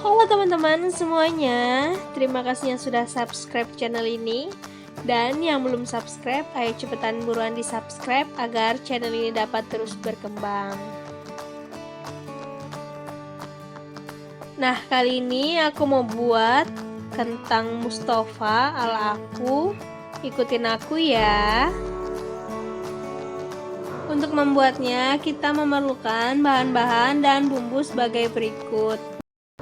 Halo teman-teman semuanya, terima kasih yang sudah subscribe channel ini. Dan yang belum subscribe, ayo cepetan buruan di subscribe agar channel ini dapat terus berkembang. Nah, kali ini aku mau buat kentang Mustafa ala aku. Ikutin aku ya. Untuk membuatnya, kita memerlukan bahan-bahan dan bumbu sebagai berikut.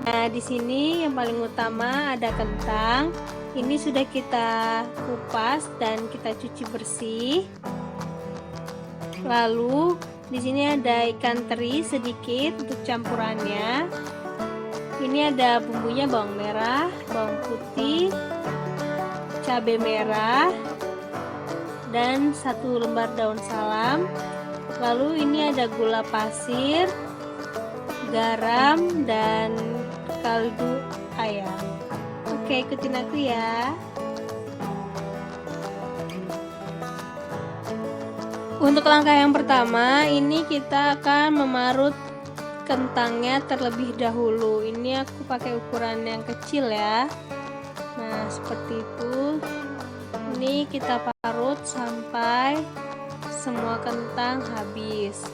Nah, di sini yang paling utama ada kentang. Ini sudah kita kupas dan kita cuci bersih. Lalu di sini ada ikan teri sedikit untuk campurannya. Ini ada bumbunya, bawang merah, bawang putih, cabai merah, dan 1 lembar daun salam. Lalu ini ada gula pasir, garam, dan kaldu ayam. Oke, ikutin aku ya. Untuk langkah yang pertama, ini kita akan memarut kentangnya terlebih dahulu. Ini aku pakai ukuran yang kecil ya. Nah, seperti itu. Ini kita parut sampai semua kentang habis.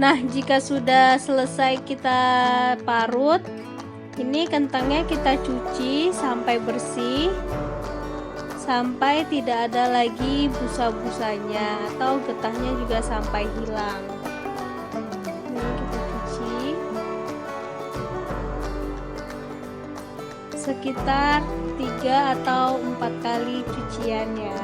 Nah, jika sudah selesai kita parut, ini kentangnya kita cuci sampai bersih, sampai tidak ada lagi busa-busanya atau getahnya juga sampai hilang. Ini kita cuci sekitar 3 atau 4 kali cucian ya.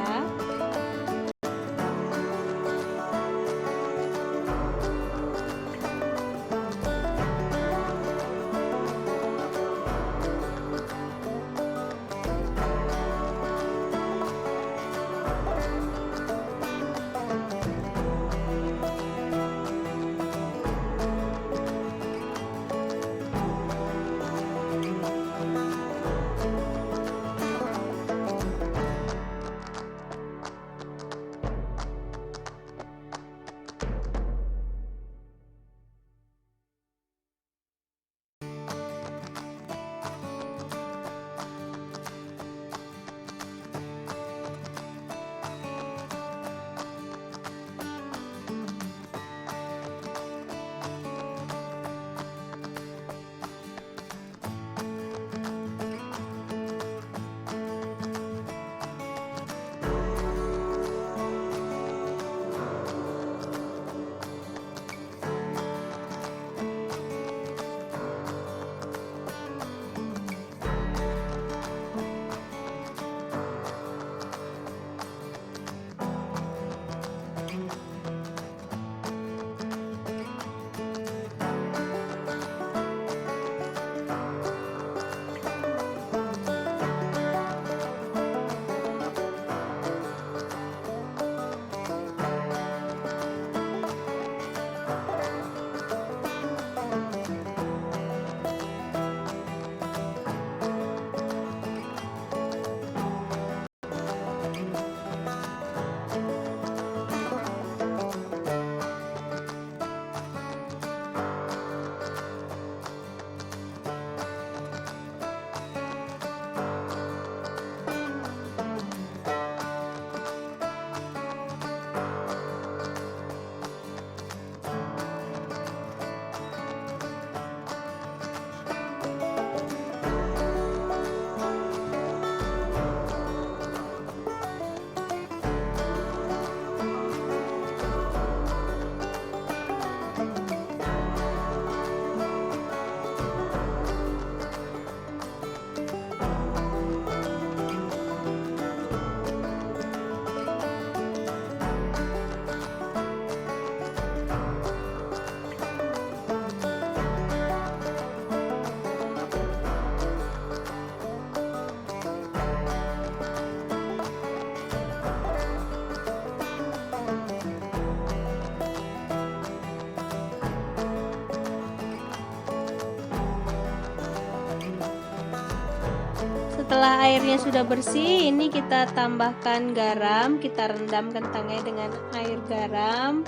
Setelah airnya sudah bersih, ini kita tambahkan garam. Kita rendam kentangnya dengan air garam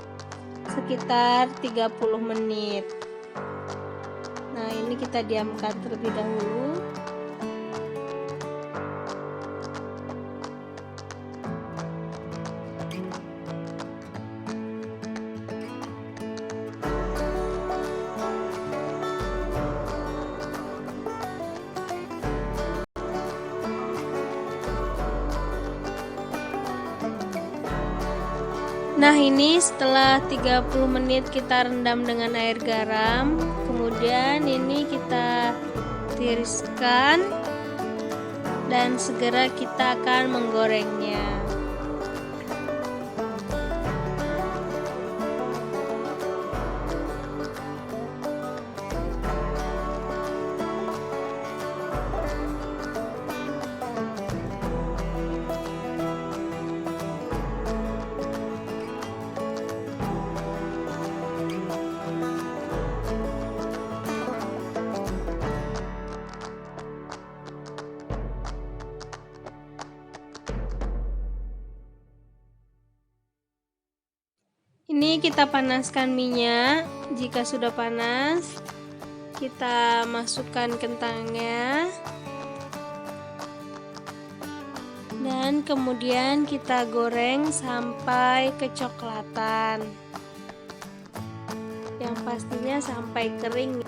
sekitar 30 menit. Nah, ini kita diamkan terlebih dahulu. Nah, ini setelah 30 menit kita rendam dengan air garam, kemudian ini kita tiriskan dan segera kita akan menggorengnya. Ini kita panaskan minyak. Jika sudah panas, kita masukkan kentangnya. Dan kemudian kita goreng sampai kecoklatan. Yang pastinya sampai kering.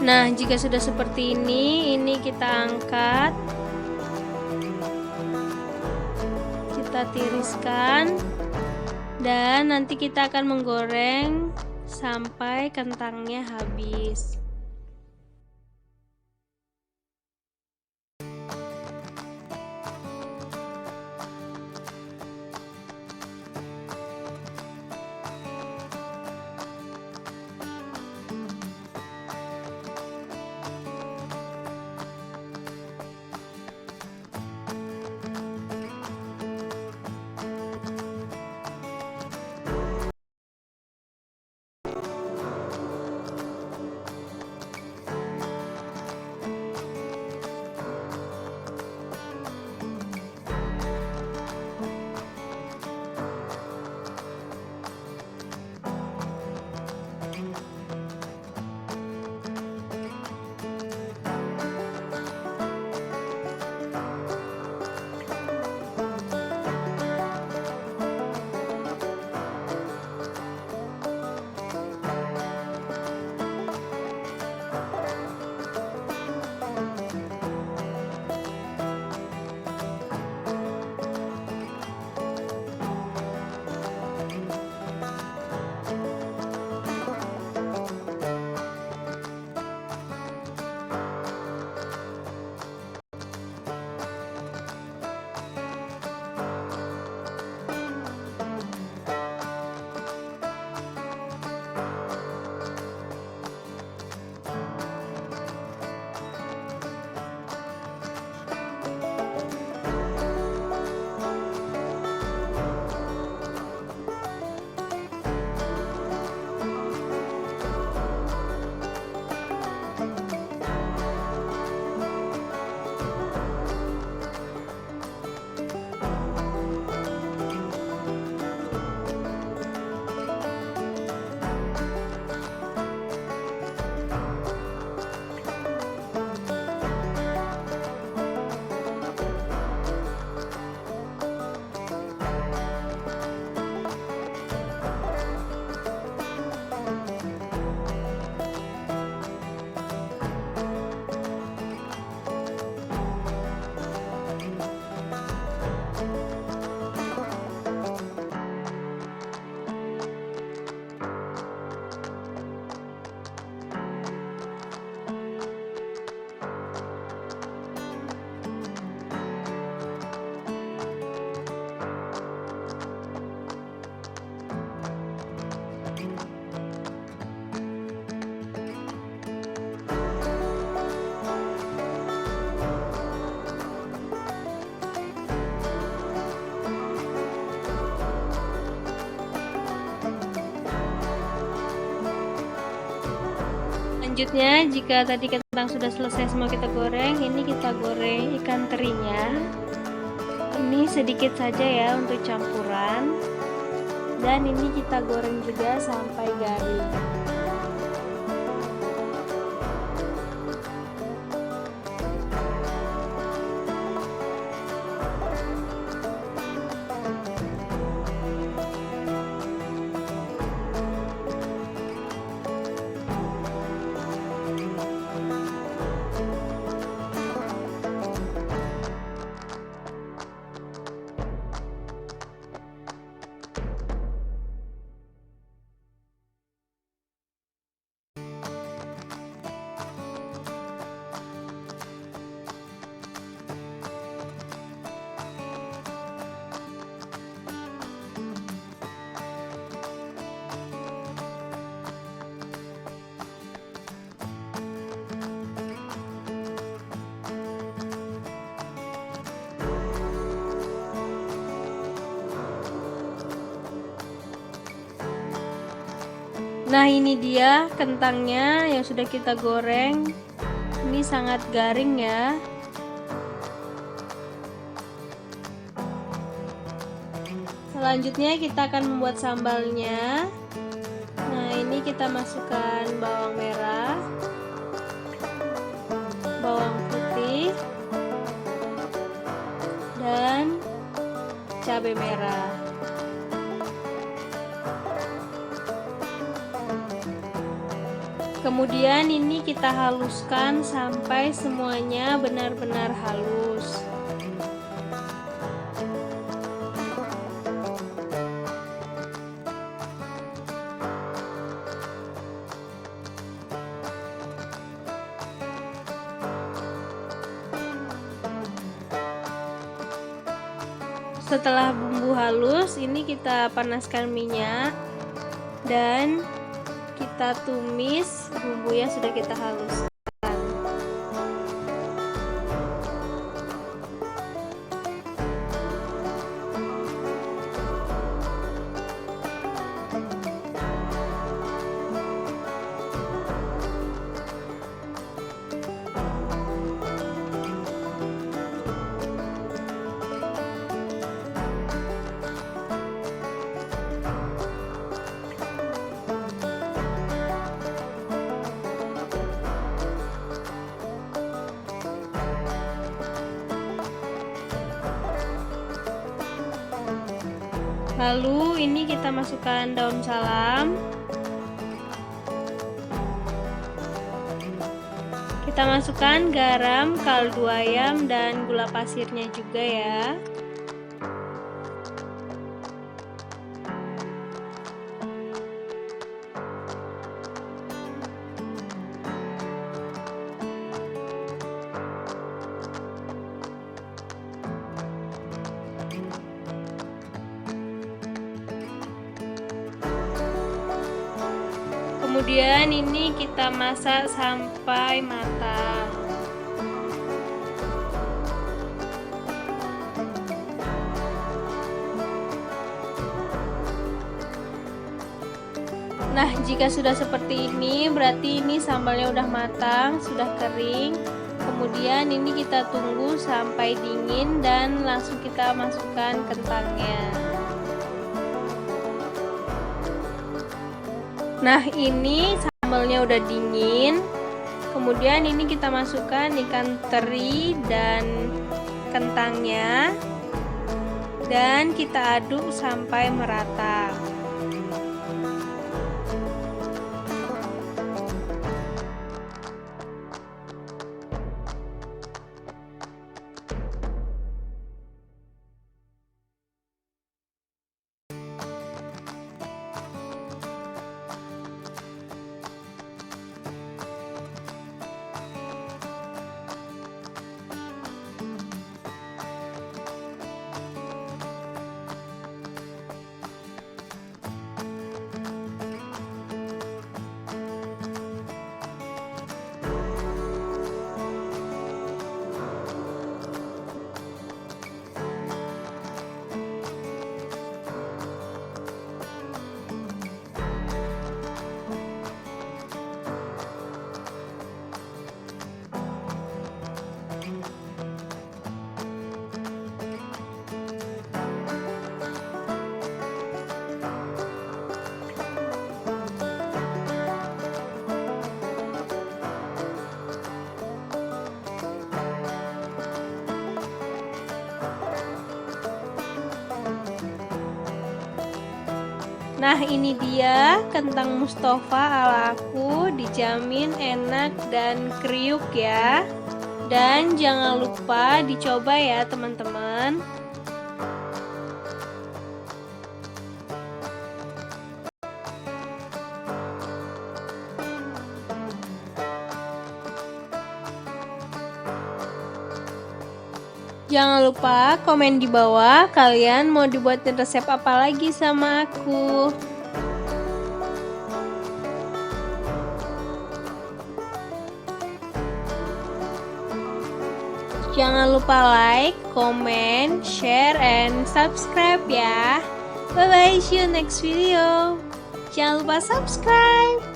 Nah, jika sudah seperti ini kita angkat, kita tiriskan, dan nanti kita akan menggoreng sampai kentangnya habis. Selanjutnya, jika tadi kentang sudah selesai semua kita goreng, ini kita goreng ikan terinya. Ini sedikit saja ya untuk campuran, dan ini kita goreng juga sampai garing. Nah, ini dia kentangnya yang sudah kita goreng. Ini sangat garing ya. Selanjutnya kita akan membuat sambalnya. Nah, ini kita masukkan bawang merah, bawang putih, dan cabai merah. Kemudian ini kita haluskan sampai semuanya benar-benar halus. Setelah bumbu halus, ini kita panaskan minyak dan kita tumis bumbu yang sudah kita haluskan. Lalu ini kita masukkan daun salam. Kita masukkan garam, kaldu ayam, dan gula pasirnya juga ya. Kemudian ini kita masak sampai matang. Nah, jika sudah seperti ini, berarti ini sambalnya udah matang, sudah kering. Kemudian ini kita tunggu sampai dingin dan langsung kita masukkan kentangnya. Nah, ini sambalnya udah dingin. Kemudian ini kita masukkan ikan teri dan kentangnya dan kita aduk sampai merata. Nah, ini dia kentang Mustofa ala aku, dijamin enak dan kriuk ya. Dan jangan lupa dicoba ya teman-teman. Jangan lupa komen di bawah kalian mau dibuatin resep apa lagi sama aku. Jangan lupa like, comment, share, and subscribe ya. Bye bye, see you next video. Jangan lupa subscribe.